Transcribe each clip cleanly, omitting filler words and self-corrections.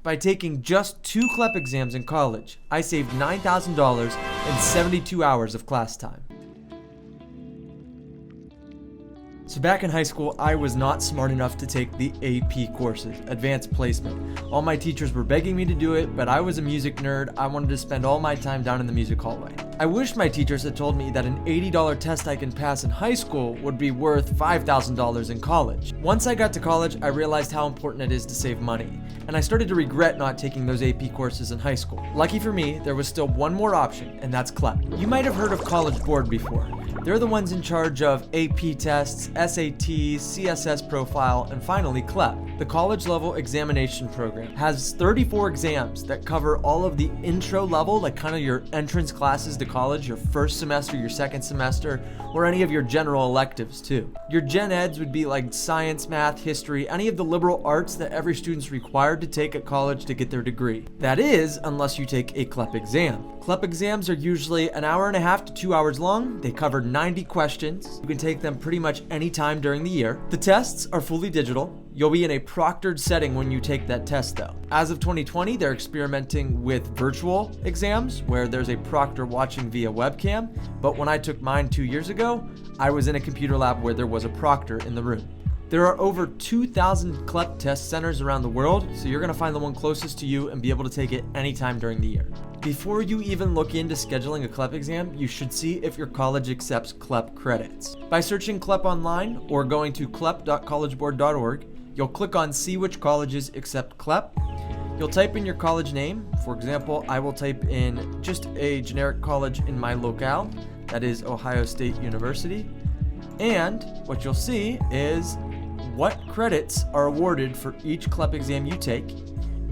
By taking just 2 CLEP exams in college, I saved $9,000 and 72 hours of class time. So back in high school, I was not smart enough to take the AP courses, Advanced Placement. All my teachers were begging me to do it, but I was a music nerd. I wanted to spend all my time down in the music hallway. I wish my teachers had told me that an $80 test I can pass in high school would be worth $5,000 in college. Once I got to college, I realized how important it is to save money, and I started to regret not taking those AP courses in high school. Lucky for me, there was still one more option, and that's CLEP. You might have heard of College Board before. They're the ones in charge of AP tests, SATs, CSS profile, and finally CLEP. The college level examination program has 34 exams that cover all of the intro level, like kind of your entrance classes to college, your first semester, your second semester, or any of your general electives too. Your gen eds would be like science, math, history, any of the liberal arts that every student's required to take at college to get their degree. That is, unless you take a CLEP exam. CLEP exams are usually an hour and a half to 2 hours long. They cover 90 questions. You can take them pretty much any time during the year. The tests are fully digital. You'll be in a proctored setting when you take that test though. As of 2020, they're experimenting with virtual exams where there's a proctor watching via webcam, but when I took mine 2 years ago, I was in a computer lab where there was a proctor in the room. There are over 2,000 CLEP test centers around the world, so you're gonna find the one closest to you and be able to take it anytime during the year. Before you even look into scheduling a CLEP exam, you should see if your college accepts CLEP credits. By searching CLEP online or going to clep.collegeboard.org, you'll click on See Which Colleges Accept CLEP. You'll type in your college name. For example, I will type in just a generic college in my locale, that is Ohio State University. And what you'll see is what credits are awarded for each CLEP exam you take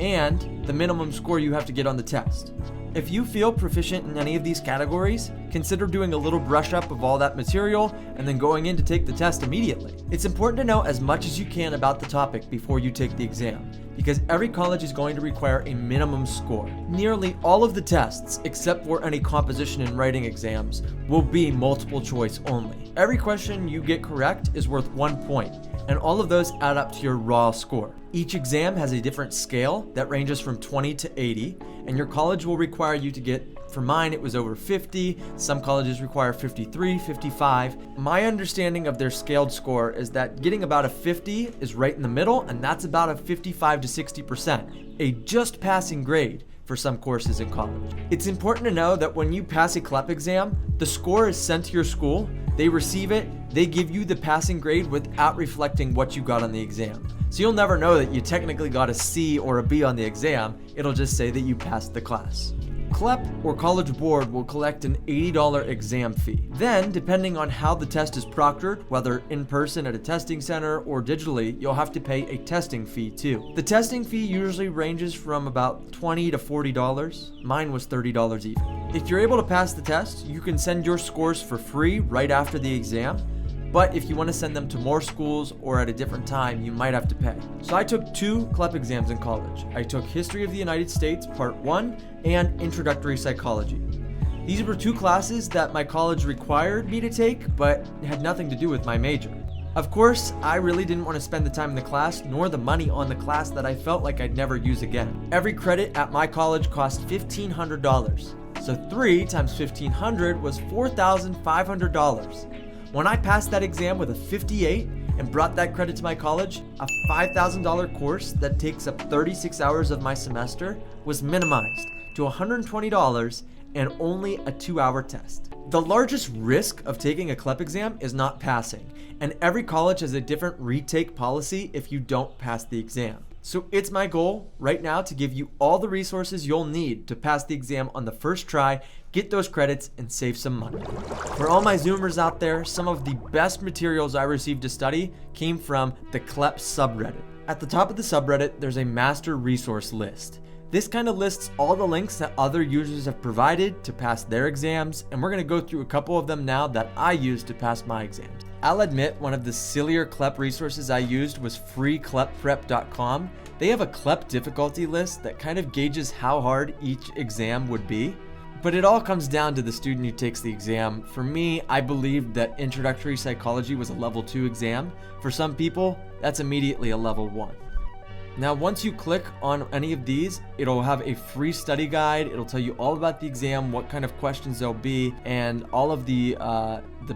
and the minimum score you have to get on the test. If you feel proficient in any of these categories, consider doing a little brush up of all that material and then going in to take the test immediately. It's important to know as much as you can about the topic before you take the exam, because every college is going to require a minimum score. Nearly all of the tests, except for any composition and writing exams, will be multiple choice only. Every question you get correct is worth 1 point, and all of those add up to your raw score. Each exam has a different scale that ranges from 20 to 80, and your college will require you to get, for mine it was over 50, some colleges require 53, 55. My understanding of their scaled score is that getting about a 50 is right in the middle, and that's about a 55 to 60%, a just passing grade for some courses in college. It's important to know that when you pass a CLEP exam, the score is sent to your school, they receive it, they give you the passing grade without reflecting what you got on the exam. So you'll never know that you technically got a C or a B on the exam, it'll just say that you passed the class. CLEP or College Board will collect an $80 exam fee. Then, depending on how the test is proctored, whether in person at a testing center or digitally, you'll have to pay a testing fee too. The testing fee usually ranges from about $20 to $40. Mine was $30 even. If you're able to pass the test, you can send your scores for free right after the exam. But if you want to send them to more schools or at a different time, you might have to pay. So I took 2 CLEP exams in college. I took History of the United States Part 1 and Introductory Psychology. These were 2 classes that my college required me to take, but had nothing to do with my major. Of course, I really didn't want to spend the time in the class nor the money on the class that I felt like I'd never use again. Every credit at my college cost $1,500. So 3 times $1,500 was $4,500. When I passed that exam with a 58 and brought that credit to my college, a $5,000 course that takes up 36 hours of my semester was minimized to $120 and only a 2-hour test. The largest risk of taking a CLEP exam is not passing, and every college has a different retake policy if you don't pass the exam. So it's my goal right now to give you all the resources you'll need to pass the exam on the first try, get those credits, and save some money. For all my Zoomers out there, some of the best materials I received to study came from the CLEP subreddit. At the top of the subreddit, there's a master resource list. This kind of lists all the links that other users have provided to pass their exams, and we're going to go through a couple of them now that I used to pass my exams. I'll admit one of the sillier CLEP resources I used was freeclepprep.com. They have a CLEP difficulty list that kind of gauges how hard each exam would be. But it all comes down to the student who takes the exam. For me, I believed that Introductory Psychology was a level 2 exam. For some people, that's immediately a level 1. Now, once you click on any of these, it'll have a free study guide. It'll tell you all about the exam, what kind of questions there'll be, and all of the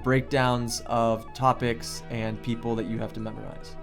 breakdowns of topics and people that you have to memorize.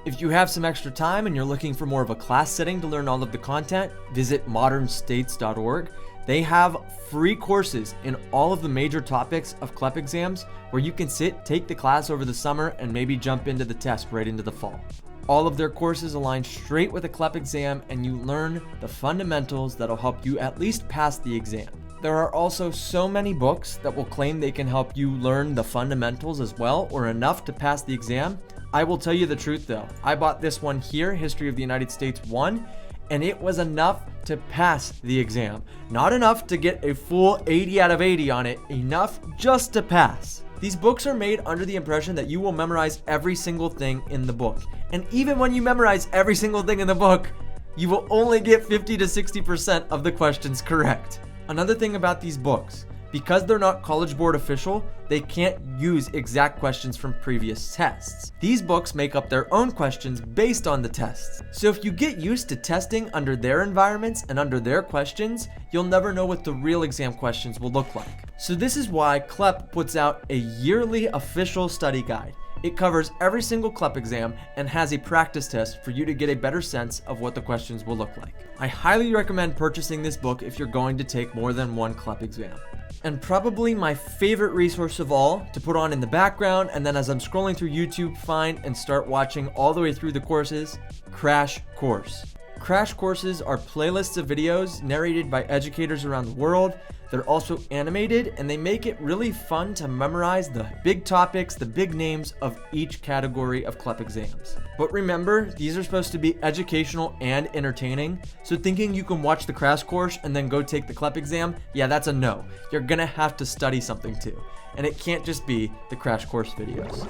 If you have some extra time and you're looking for more of a class setting to learn all of the content, visit modernstates.org. They have free courses in all of the major topics of CLEP exams where you can take the class over the summer, and maybe jump into the test right into the fall. All of their courses align straight with a CLEP exam, and you learn the fundamentals that'll help you at least pass the exam. There are also so many books that will claim they can help you learn the fundamentals as well, or enough to pass the exam. I will tell you the truth though. I bought this one here, History of the United States 1, and it was enough to pass the exam. Not enough to get a full 80 out of 80 on it, enough just to pass. These books are made under the impression that you will memorize every single thing in the book. And even when you memorize every single thing in the book, you will only get 50 to 60% of the questions correct. Another thing about these books, because they're not College Board official, they can't use exact questions from previous tests. These books make up their own questions based on the tests. So if you get used to testing under their environments and under their questions, you'll never know what the real exam questions will look like. So this is why CLEP puts out a yearly official study guide. It covers every single CLEP exam and has a practice test for you to get a better sense of what the questions will look like. I highly recommend purchasing this book if you're going to take more than one CLEP exam. And probably my favorite resource of all to put on in the background, and then as I'm scrolling through YouTube, find and start watching all the way through the courses, Crash Course. Crash courses are playlists of videos narrated by educators around the world. They're also animated, and they make it really fun to memorize the big topics, the big names of each category of CLEP exams. But remember, these are supposed to be educational and entertaining, so thinking you can watch the crash course and then go take the CLEP exam, yeah, that's a no. You're gonna have to study something too, and it can't just be the crash course videos.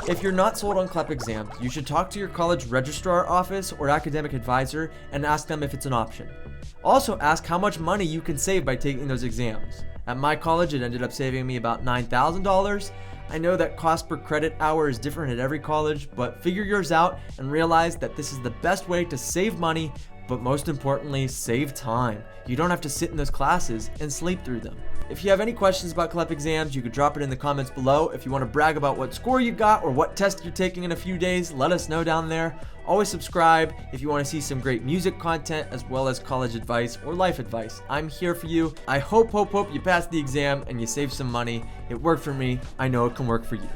If you're not sold on CLEP exams, you should talk to your college registrar office or academic advisor and ask them if it's an option. Also ask how much money you can save by taking those exams. At my college, it ended up saving me about $9,000. I know that cost per credit hour is different at every college, but figure yours out and realize that this is the best way to save money, but most importantly, save time. You don't have to sit in those classes and sleep through them. If you have any questions about CLEP exams, you could drop it in the comments below. If you want to brag about what score you got or what test you're taking in a few days, let us know down there. Always subscribe if you want to see some great music content as well as college advice or life advice. I'm here for you. I hope you pass the exam and you save some money. It worked for me. I know it can work for you.